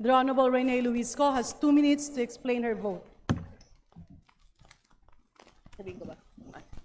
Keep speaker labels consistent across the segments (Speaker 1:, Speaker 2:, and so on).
Speaker 1: The Honorable Rene Luisco has 2 minutes to explain her vote.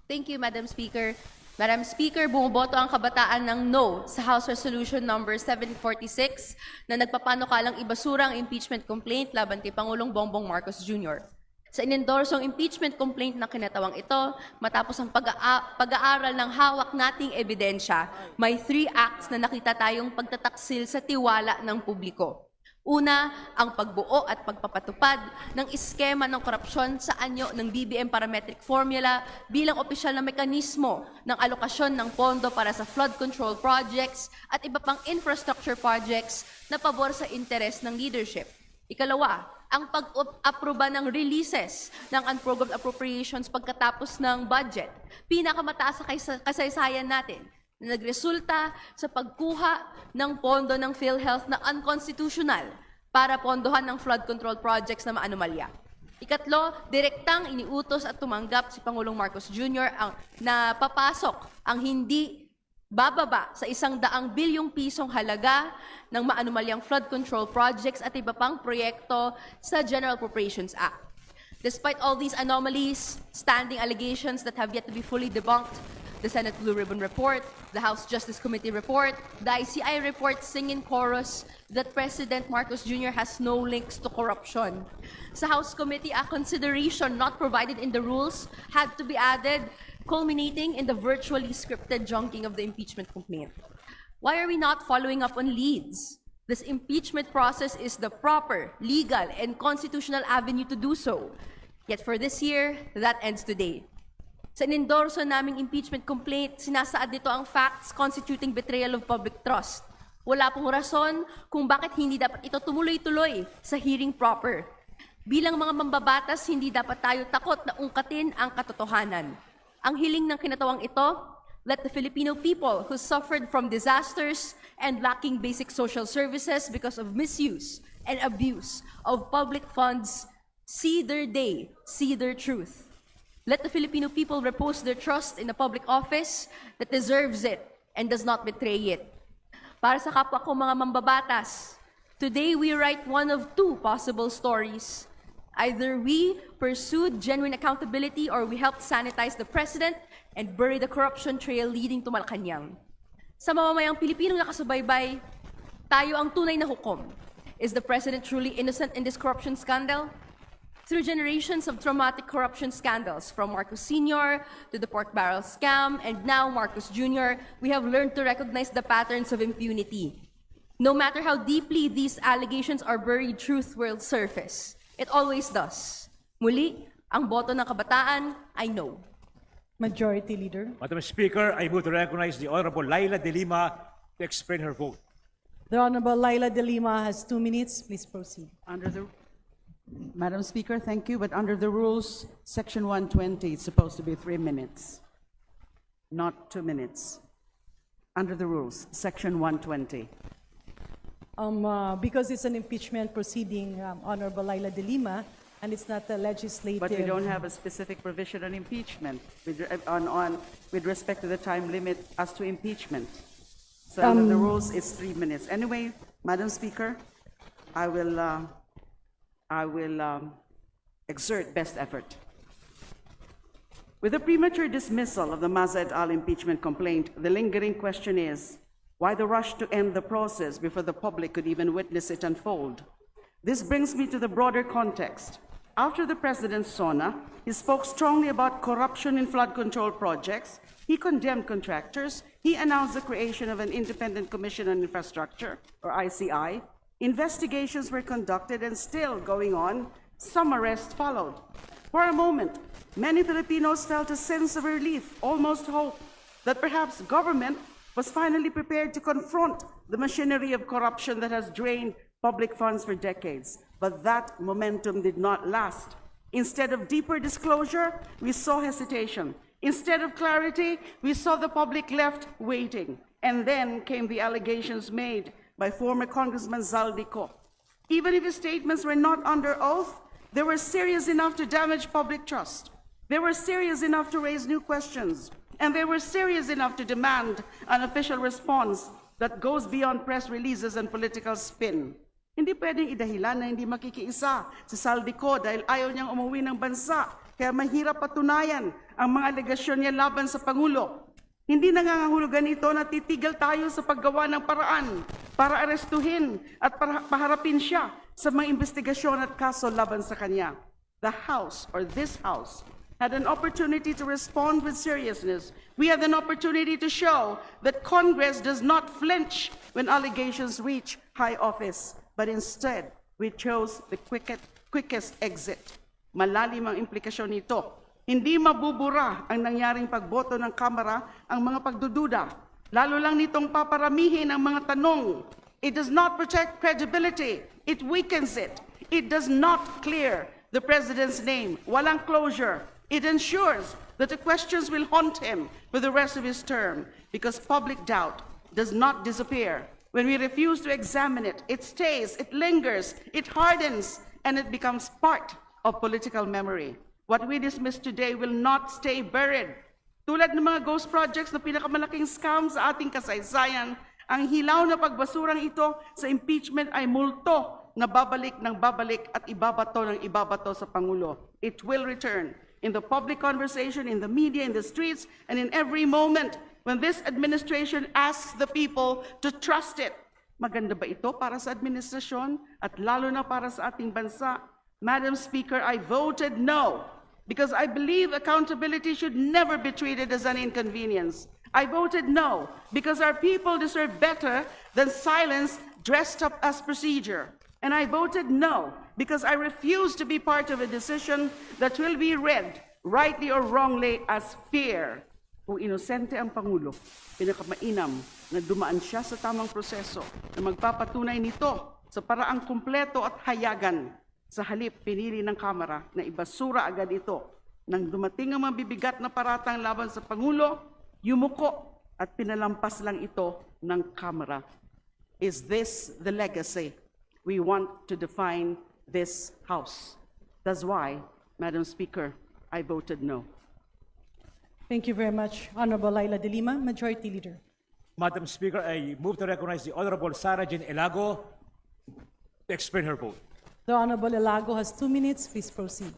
Speaker 2: Thank you, Madam Speaker. Madam Speaker, bumoboto ang kabataan ng no sa House Resolution number 746 na nagpapanukalang ibasura ang impeachment complaint laban kay Pangulong Bongbong Marcos Jr. Sa inendorsong impeachment complaint na kinatawang ito, matapos ang pag-aaral ng hawak nating ebidensya, may 3 acts na nakita tayong pagtataksil sa tiwala ng publiko. Una, ang pagbuo at pagpapatupad ng iskema ng korupsyon sa anyo ng BBM parametric formula bilang opisyal na mekanismo ng alokasyon ng pondo para sa flood control projects at iba pang infrastructure projects na pabor sa interes ng leadership. Ikalawa, ang pag-aproba ng releases ng unprogrammed appropriations pagkatapos ng budget, pinakamataas sa kasaysayan natin, na nagresulta sa pagkuha ng pondo ng PhilHealth na unconstitutional para pondohan ng flood control projects na maanomalya. Ikatlo, direktang iniutos at tumanggap si Pangulong Marcos Jr. na papasok ang hindi bababa sa 100 bilyong pisong halaga ng maanomalyang flood control projects at iba pang proyekto sa General Appropriations Act. Despite all these anomalies, standing allegations that have yet to be fully debunked, the Senate Blue Ribbon Report, the House Justice Committee Report, the ICI report sing in chorus that President Marcos Jr. has no links to corruption. Sa House Committee, a consideration not provided in the rules had to be added, culminating in the virtually scripted junking of the impeachment complaint. Why are we not following up on leads? This impeachment process is the proper, legal, and constitutional avenue to do so. Yet for this year, that ends today. Sa inendorso naming impeachment complaint, sinasaad dito ang facts constituting betrayal of public trust. Wala pong rason kung bakit hindi dapat ito tumuloy-tuloy sa hearing proper. Bilang mga mambabatas, hindi dapat tayo takot na ungkatin ang katotohanan. Ang hiling ng kinatawang ito, let the Filipino people who suffered from disasters and lacking basic social services because of misuse and abuse of public funds see their day, see their truth. Let the Filipino people repose their trust in a public office that deserves it and does not betray it. Para sa kapwa ko mga mambabatas, today we write one of 2 possible stories. Either we pursued genuine accountability or we helped sanitize the president and bury the corruption trail leading to Malacanang. Sa mamamayang Pilipinong nakasubaybay, tayo ang tunay na hukom. Is the president truly innocent in this corruption scandal? Through generations of traumatic corruption scandals, from Marcos Sr. to the pork barrel scam, and now Marcos Jr., we have learned to recognize the patterns of impunity. No matter how deeply these allegations are buried, truth will surface. It always does. Muli, ang boto ng kabataan ay no.
Speaker 1: Majority Leader.
Speaker 3: Madam Speaker, I move to recognize the Honorable Laila De Lima to explain her vote.
Speaker 1: The Honorable Laila De Lima has 2 minutes. Please proceed.
Speaker 4: Madam Speaker, thank you, but under the rules, Section 120, it's supposed to be 3 minutes, not 2 minutes. Under the rules, Section 120.
Speaker 1: Because it's an impeachment proceeding, Honorable Laila De Lima, and it's not a legislative.
Speaker 4: But we don't have a specific provision on impeachment with respect to the time limit as to impeachment. So under the rules, it's 3 minutes. Anyway, Madam Speaker, I will exert best effort. With the premature dismissal of the Maza et al. Impeachment complaint, the lingering question is, why the rush to end the process before the public could even witness it unfold? This brings me to the broader context. After the President's SONA, he spoke strongly about corruption in flood control projects, he condemned contractors, he announced the creation of an Independent Commission on Infrastructure, or ICI, investigations were conducted and still going on. Some arrests followed. For a moment, many Filipinos felt a sense of relief, almost hope, that perhaps government was finally prepared to confront the machinery of corruption that has drained public funds for decades. But that momentum did not last. Instead of deeper disclosure, we saw hesitation. Instead of clarity, we saw the public left waiting. And then came the allegations made by former Congressman Zaldico. Even if his statements were not under oath, they were serious enough to damage public trust. They were serious enough to raise new questions. And they were serious enough to demand an official response that goes beyond press releases and political spin. Hindi pwedeng idahilan na hindi makikiisa si Saldico dahil ayaw niyang umuwi ng bansa. Kaya mahirap patunayan ang mga alegasyon niya laban sa Pangulo. Hindi nangangahulugan ito na titigil tayo sa paggawa ng paraan para arestuhin at paharapin siya sa mga investigasyon at kaso laban sa kanya. The House, or this House, had an opportunity to respond with seriousness. We had an opportunity to show that Congress does not flinch when allegations reach high office, but instead, we chose the quickest exit. Malalim ang implikasyon nito. Hindi mabubura ang nangyaring pagboto ng Kamara ang mga pagdududa. Lalo lang nitong paparamihin ang mga tanong. It does not protect credibility. It weakens it. It does not clear the President's name. Walang closure. It ensures that the questions will haunt him for the rest of his term because public doubt does not disappear. When we refuse to examine it, it stays, it lingers, it hardens, and it becomes part of political memory. What we dismiss today will not stay buried. Tulad ng mga ghost projects na pinakamalaking scam sa ating kasaysayan, ang hilaw na pagbasurang ito sa impeachment ay multo na babalik ng babalik at ibabato ng ibabato sa Pangulo. It will return in the public conversation, in the media, in the streets, and in every moment when this administration asks the people to trust it. Maganda ba ito para sa administrasyon at lalo na para sa ating bansa? Madam Speaker, I voted no because I believe accountability should never be treated as an inconvenience. I voted no because our people deserve better than silence dressed up as procedure. And I voted no because I refuse to be part of a decision that will be read, rightly or wrongly, as fear. Kung inosente ang Pangulo, pinakamainam na dumaan siya sa tamang proseso na magpapatunay nito sa paraang kumpleto at hayagan. Sa halip, pinili ng Kamara na ibasura agad ito. Nang dumating ang mabibigat na paratang laban sa Pangulo, yumuko at pinalampas lang ito ng Kamara. Is this the legacy we want to define this House? That's why, Madam Speaker, I voted no.
Speaker 1: Thank you very much, Honorable Laila de Lima, Majority Leader.
Speaker 3: Madam Speaker, I move to recognize the Honorable Sara Jean Elago to explain her vote.
Speaker 1: The Honorable Elago has 2 minutes. Please proceed.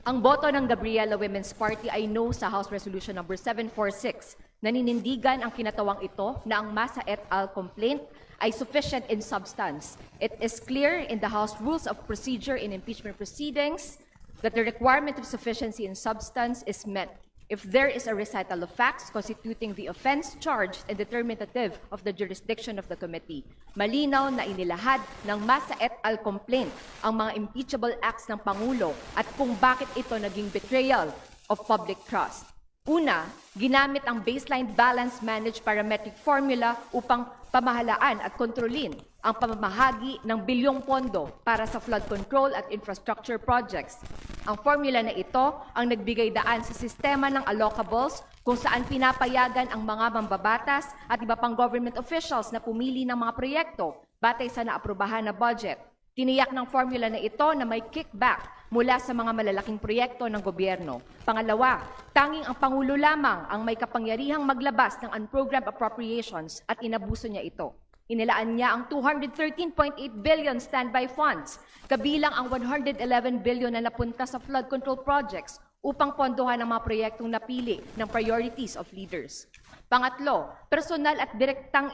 Speaker 5: Ang boto ng Gabriela Women's Party ay no sa House Resolution number 746. Naninindigan ang kinatawang ito na ang Masa et al. Complaint ay sufficient in substance. It is clear in the House Rules of Procedure in Impeachment Proceedings that the requirement of sufficiency in substance is met if there is a recital of facts constituting the offense charged and determinative of the jurisdiction of the committee. Malinaw na inilahad ng Masa et al. Complaint ang mga impeachable acts ng Pangulo at kung bakit ito naging betrayal of public trust. Una, ginamit ang baseline balance managed parametric formula upang pamahalaan at kontrolin ang pamamahagi ng bilyong pondo para sa flood control at infrastructure projects. Ang formula na ito ang nagbigay daan sa sistema ng allocables kung saan pinapayagan ang mga mambabatas at iba pang government officials na pumili ng mga proyekto batay sa naaprubahan na budget. Tiniyak ng formula na ito na may kickback mula sa mga malalaking proyekto ng gobyerno. Pangalawa, tanging ang Pangulo lamang ang may kapangyarihang maglabas ng unprogrammed appropriations at inabuso niya ito. Inilaan niya ang 213.8 billion standby funds, kabilang ang 111 billion na napunta sa flood control projects upang pondohan ang mga proyektong napili ng priorities of leaders. Pangatlo, personal at direktang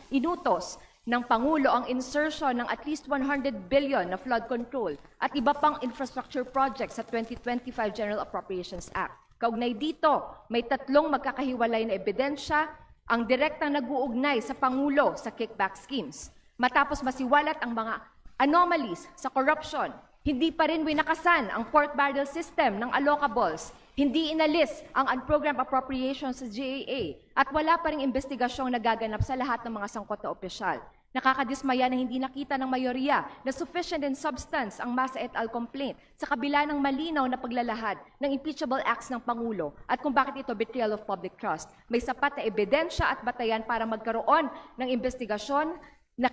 Speaker 5: inutos ng Pangulo ang insertion ng at least 100 billion na flood control at iba pang infrastructure projects sa 2025 General Appropriations Act. Kaugnay dito, may tatlong magkakahiwalay na ebidensya ang direktang nag-uugnay sa Pangulo sa kickback schemes. Matapos masiwalat ang mga anomalies sa corruption, hindi pa rin winakasan ang pork barrel system ng allocables, hindi inalis ang unprogrammed appropriations sa GAA, at wala pa rin investigasyong nagaganap sa lahat ng mga sangkot na opisyal. Nakakadismaya na hindi nakita ng mayorya na sufficient in substance ang Masa et al. Complaint sa kabila ng malinaw na paglalahad ng impeachable acts ng Pangulo at kung bakit ito betrayal of public trust. May sapat na ebidensya at batayan para magkaroon ng investigasyon na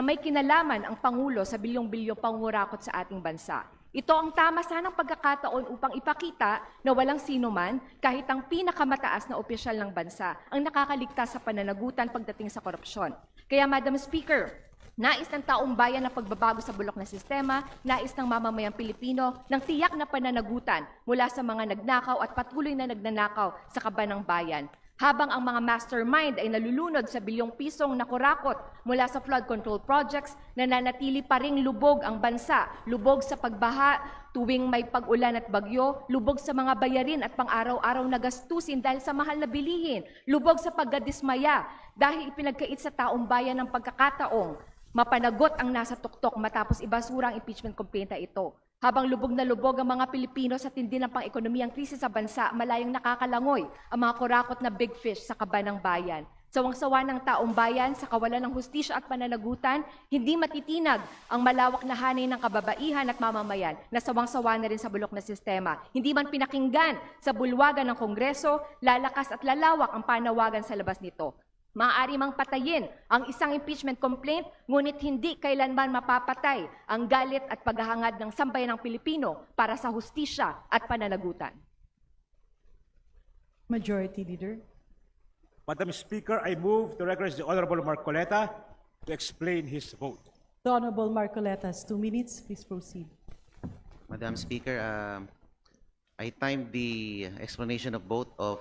Speaker 5: may kinalaman ang Pangulo sa bilyong-bilyong pangurakot sa ating bansa. Ito ang tama sanang pagkakataon upang ipakita na walang sino man, kahit ang pinakamataas na opisyal ng bansa, ang nakakaligtas sa pananagutan pagdating sa korupsyon. Kaya, Madam Speaker, Nais ng taong bayan na pagbabago sa bulok na sistema, nais ng mamamayang Pilipino ng tiyak na pananagutan mula sa mga nagnakaw at patuloy na nagnanakaw sa kaban ng bayan. Habang ang mga mastermind ay nalulunod sa bilyong pisong nakurakot mula sa flood control projects, nananatili pa ring lubog ang bansa, lubog sa pagbaha tuwing may pag-ulan at bagyo, lubog sa mga bayarin at pang-araw-araw na gastusin dahil sa mahal na bilihin, lubog sa pagdadismaya dahil ipinagkait sa taong bayan ng pagkakataong mapanagot ang nasa tuktok matapos ibasura ang impeachment complaint na ito. Habang lubog na lubog ang mga Pilipino sa tindi ng pang-ekonomiyang krisis sa bansa, malayang nakakalangoy ang mga kurakot na big fish sa kaban ng bayan. Sawang-sawa ng taong bayan sa kawalan ng hustisya at pananagutan, hindi matitinag ang malawak na hanay ng kababaihan at mamamayan na sawang-sawa na rin sa bulok na sistema. Hindi man pinakinggan sa bulwagan ng Kongreso, lalakas at lalawak ang panawagan sa labas nito. Maaari mang patayin ang isang impeachment complaint, ngunit hindi kailanman mapapatay ang galit at paghahangad ng sambayan ng Pilipino para sa hustisya at pananagutan.
Speaker 1: Majority Leader.
Speaker 3: Madam Speaker, I move to recognize the Honorable Marcoleta to explain his vote.
Speaker 1: The Honorable Marcoleta has 2 minutes. Please proceed.
Speaker 6: Madam Speaker, I timed the explanation of vote of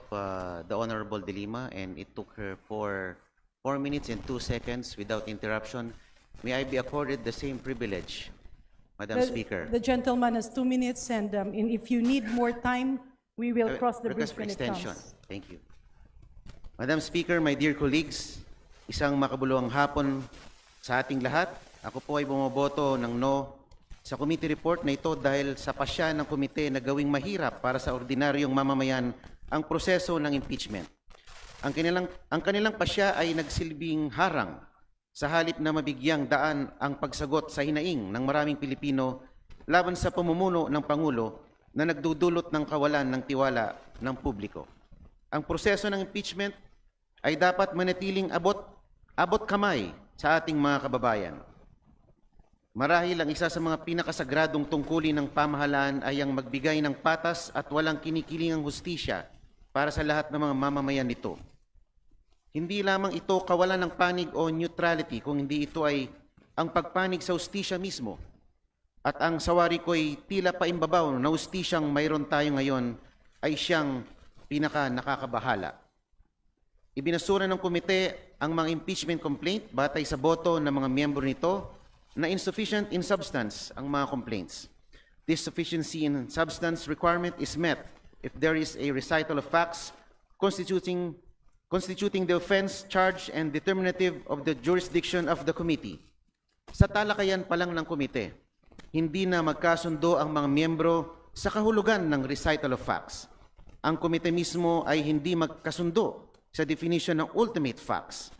Speaker 6: the Honorable De Lima, and it took her for 4 minutes and 2 seconds without interruption. May I be accorded the same privilege, Madam Speaker?
Speaker 1: The gentleman has 2 minutes, and if you need more time, we will cross the
Speaker 6: Request
Speaker 1: bridge
Speaker 6: for
Speaker 1: when it
Speaker 6: extension.
Speaker 1: comes.
Speaker 6: Thank you. Madam Speaker, my dear colleagues, isang makabuluhang hapon sa ating lahat. Ako po ay bumoboto ng no sa committee report na ito dahil sa pasya ng komite na gawing mahirap para sa ordinaryong mamamayan ang proseso ng impeachment. Ang kanilang pasya ay nagsilbing harang sa halip na mabigyang daan ang pagsagot sa hinaing ng maraming Pilipino laban sa pamumuno ng Pangulo na nagdudulot ng kawalan ng tiwala ng publiko. Ang proseso ng impeachment ay dapat manatiling abot kamay sa ating mga kababayan. Marahil ang isa sa mga pinakasagradong tungkulin ng pamahalaan ay ang magbigay ng patas at walang kinikilingang hustisya para sa lahat ng mga mamamayan nito. Hindi lamang ito kawalan ng panig o neutrality, kung hindi ito ay ang pagpanig sa hustisya mismo. At ang sawari ko ay tila paimbabaw na hustisyang mayroon tayo ngayon ay siyang pinaka nakakabahala. Ibinasura ng komite ang mga impeachment complaint batay sa boto ng mga miyembro nito na insufficient in substance ang mga complaints. This sufficiency in substance requirement is met if there is a recital of facts constituting the offense, charge, and determinative of the jurisdiction of the committee. Sa talakayan pa lang ng komite, hindi na magkasundo ang mga miyembro sa kahulugan ng recital of facts. Ang komite mismo ay hindi magkasundo sa definition ng ultimate facts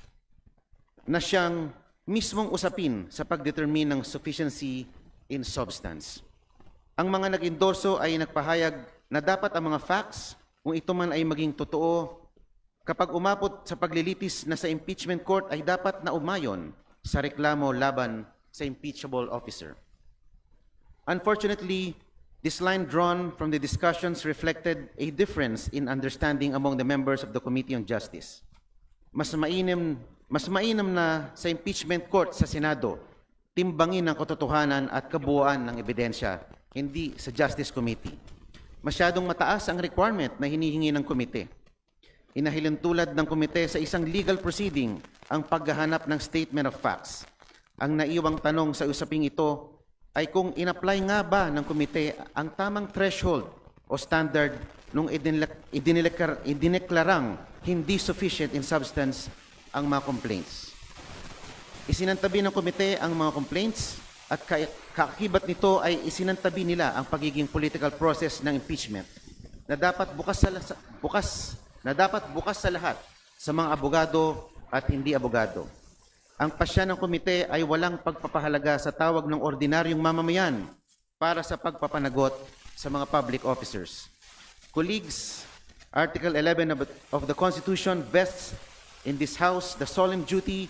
Speaker 6: na siyang mismong usapin sa pagdetermine ng sufficiency in substance. Ang mga nag-endorso ay nagpahayag na dapat ang mga facts, kung ito man ay maging totoo, kapag umabot sa paglilitis na sa impeachment court ay dapat na umayon sa reklamo laban sa impeachable officer. Unfortunately, this line drawn from the discussions reflected a difference in understanding among the members of the Committee on Justice. Mas mainam na sa impeachment court sa Senado, timbangin ang katotohanan at kabuuan ng ebidensya, hindi sa Justice Committee. Masyadong mataas ang requirement na hinihingi ng komite. Inahilin tulad ng komite sa isang legal proceeding ang paghahanap ng statement of facts. Ang naiwang tanong sa usaping ito ay kung in-apply nga ba ng komite ang tamang threshold o standard nung idineklarang hindi sufficient in substance ang mga complaints. Isinantabi ng komite ang mga complaints at kaakibat nito ay isinantabi nila ang pagiging political process ng impeachment na dapat bukas sa lahat sa mga abogado at hindi abogado. Ang pasya ng komite ay walang pagpapahalaga sa tawag ng ordinaryong mamamayan para sa pagpapanagot sa mga public officers. Colleagues, Article 11 of the Constitution vests in this House the solemn duty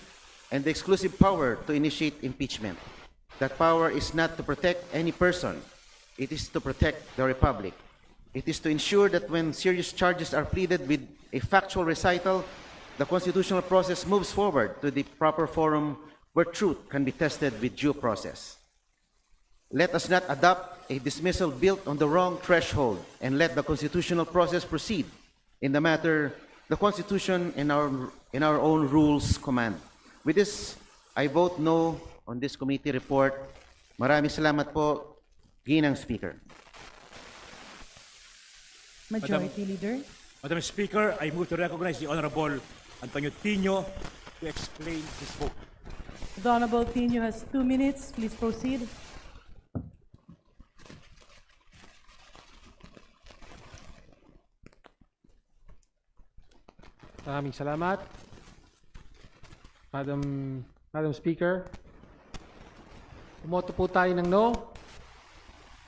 Speaker 6: and the exclusive power to initiate impeachment. That power is not to protect any person. It is to protect the Republic. It is to ensure that when serious charges are pleaded with a factual recital, the constitutional process moves forward to the proper forum where truth can be tested with due process. Let us not adopt a dismissal built on the wrong threshold and let the constitutional process proceed in the matter the Constitution and our own rules command. With this, I vote no on this committee report. Maraming salamat po, Ginang Speaker.
Speaker 1: Majority Leader.
Speaker 3: Madam Speaker, I move to recognize the Honorable Antonio Tino to explain his vote.
Speaker 1: The Honorable Tino has 2 minutes. Please proceed.
Speaker 7: Maraming salamat. Madam Speaker, bumoto po tayo ng no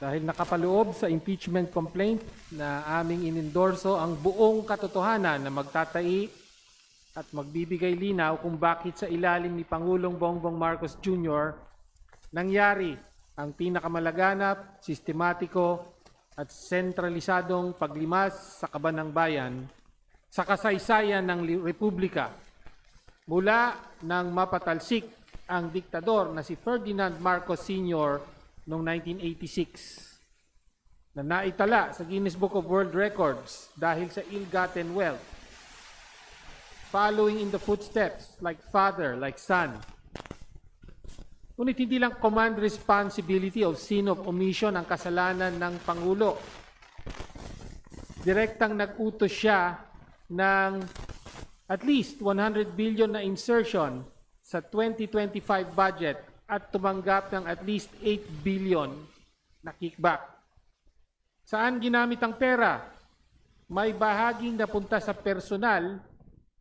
Speaker 7: dahil nakapaloob sa impeachment complaint na aming inendorso ang buong katotohanan na magtatai at magbibigay linaw kung bakit sa ilalim ni Pangulong Bongbong Marcos Jr. nangyari ang pinakamalaganap, sistematiko at sentralisadong paglimas sa kaban ng bayan sa kasaysayan ng Republika mula nang mapatalsik ang diktador na si Ferdinand Marcos Sr. noong 1986 na naitala sa Guinness Book of World Records dahil sa ill-gotten wealth, following in the footsteps like father, like son. Ngunit hindi lang command responsibility of sin of omission ang kasalanan ng Pangulo. Direktang nag-utos siya ng at least 100 billion na insertion sa 2025 budget at tumanggap ng at least 8 billion na kickback. Saan ginamit ang pera? May bahaging napunta sa personal,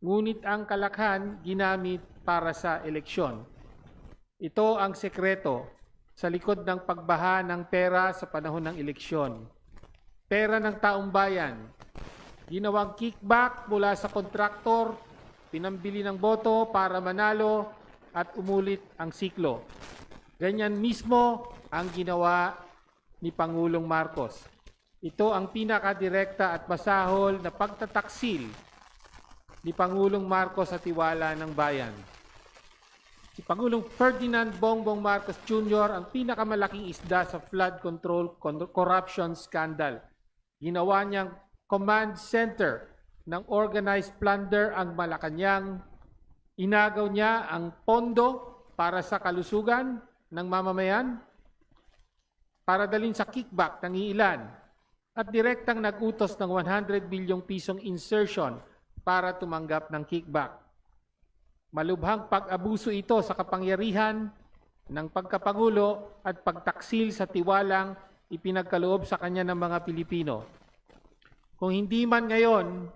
Speaker 7: ngunit ang kalakhan ginamit para sa eleksyon. Ito ang sekreto sa likod ng pagbaha ng pera sa panahon ng eleksyon. Pera ng taong bayan, ginawang kickback mula sa kontraktor, pinambili ng boto para manalo at umulit ang siklo. Ganyan mismo ang ginawa ni Pangulong Marcos. Ito ang pinakadirekta at masahol na pagtataksil ni Pangulong Marcos sa tiwala ng bayan. Si Pangulong Ferdinand Bongbong Marcos Jr. ang pinakamalaking isda sa flood control corruption scandal. Ginawa niyang command center ng organized plunder ang Malacanang. Inagaw niya ang pondo para sa kalusugan ng mamamayan para dalhin sa kickback ng iilan at direktang nag-utos ng 100 bilyong pisong insertion para tumanggap ng kickback. Malubhang pag-abuso ito sa kapangyarihan ng pagkapangulo at pagtaksil sa tiwalang ipinagkaloob sa kanya ng mga Pilipino. Kung hindi man ngayon,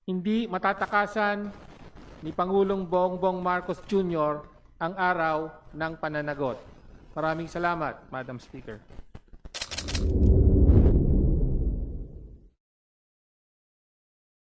Speaker 7: hindi matatakasan ni Pangulong Bongbong Marcos Jr. ang araw ng pananagot. Maraming salamat, Madam Speaker.